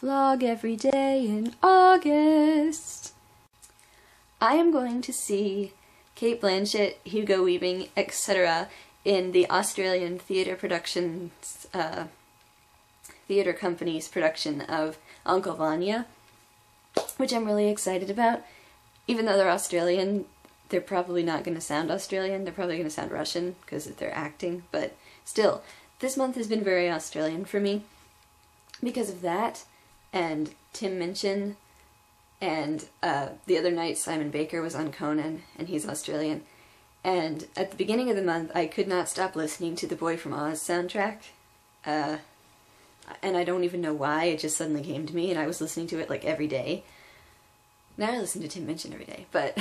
Vlog every day in August. I am going to see Cate Blanchett, Hugo Weaving, etc. in the Australian theatre productions, theatre company's production of Uncle Vanya, which I'm really excited about. Even though they're Australian, they're probably not going to sound Australian, they're probably going to sound Russian because they're acting, but still, this month has been very Australian for me because of that, and Tim Minchin, and the other night Simon Baker was on Conan, and he's Australian, and at the beginning of the month I could not stop listening to the Boy from Oz soundtrack, and I don't even know why, it just suddenly came to me, and I was listening to it like every day. Now I listen to Tim Minchin every day, but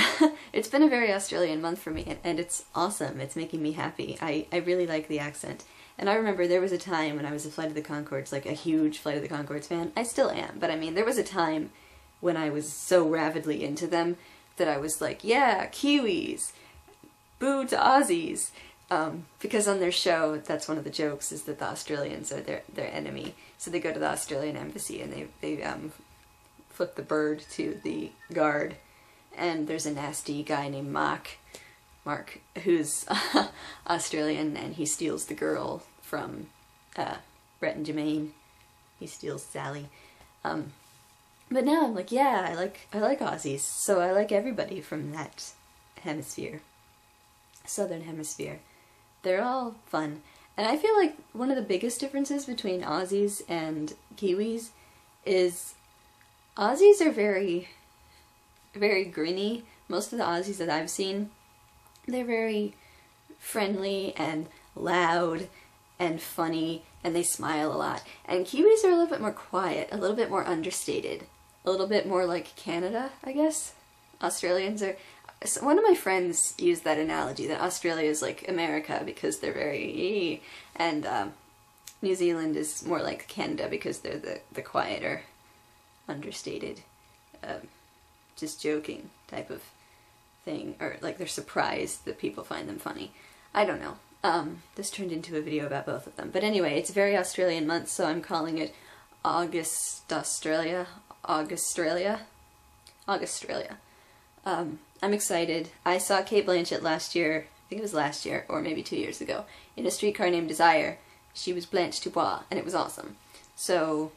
it's been a very Australian month for me, and it's awesome. It's making me happy. I really like the accent. And I remember there was a time when I was a Flight of the Conchords, like a huge Flight of the Conchords fan. I still am, but I mean, there was a time when I was so rabidly into them that I was like, yeah, Kiwis! Boo to Aussies! Because on their show, that's one of the jokes, is that the Australians are their enemy. So they go to the Australian embassy and they flip the bird to the guard, and there's a nasty guy named Mark, who's Australian, and he steals the girl from Brett and Jermaine. He steals Sally. But now I'm like, yeah, I like Aussies, so I like everybody from that hemisphere, southern hemisphere. They're all fun, and I feel like one of the biggest differences between Aussies and Kiwis is Aussies are very, very grinny. Most of the Aussies that I've seen, they're very friendly and loud and funny, and they smile a lot. And Kiwis are a little bit more quiet, a little bit more understated, a little bit more like Canada, I guess. Australians are... One of my friends used that analogy, that Australia is like America because they're very... and New Zealand is more like Canada because they're the quieter, understated, just joking type of thing, or like they're surprised that people find them funny. I don't know. This turned into a video about both of them. But anyway, it's a very Australian month, so I'm calling it Augustralia. I'm excited. I saw Cate Blanchett last year, I think it was last year, or maybe 2 years ago, in A Streetcar Named Desire. She was Blanche Dubois, and it was awesome. So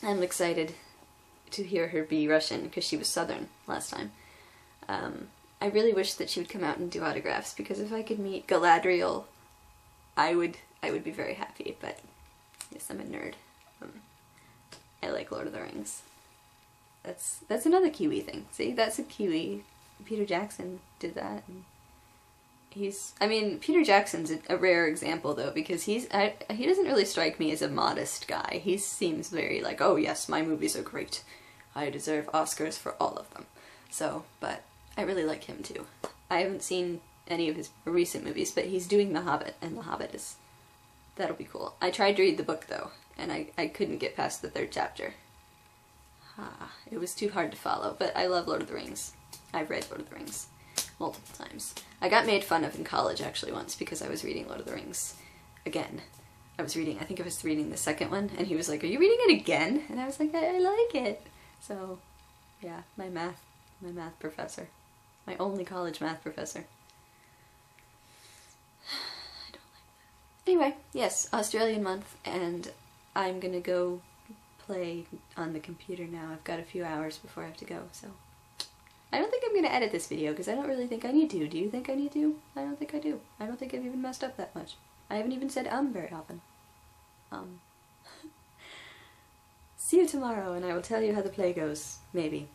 I'm excited to hear her be Russian, because she was Southern last time. I really wish that she would come out and do autographs, because if I could meet Galadriel, I would be very happy, but yes, I'm a nerd. I like Lord of the Rings. That's another Kiwi thing. See, that's a Kiwi. Peter Jackson did that. And I mean, Peter Jackson's a rare example though, because he doesn't really strike me as a modest guy. He seems very like, oh yes, my movies are great. I deserve Oscars for all of them. So, but I really like him too. I haven't seen any of his recent movies, but he's doing The Hobbit, and The Hobbit that'll be cool. I tried to read the book though, and I couldn't get past the 3rd chapter. It was too hard to follow, but I love Lord of the Rings. I've read Lord of the Rings multiple times. I got made fun of in college actually once because I was reading Lord of the Rings again. I think I was reading the 2nd one, and he was like, are you reading it again? And I was like, I like it. So, yeah, my math professor. My only college math professor. I don't like that. Anyway, yes, Australian month, and I'm gonna go play on the computer now. I've got a few hours before I have to go, so... I don't think I'm gonna edit this video, because I don't really think I need to. Do you think I need to? I don't think I do. I don't think I've even messed up that much. I haven't even said very often. See you tomorrow, and I will tell you how the play goes. Maybe.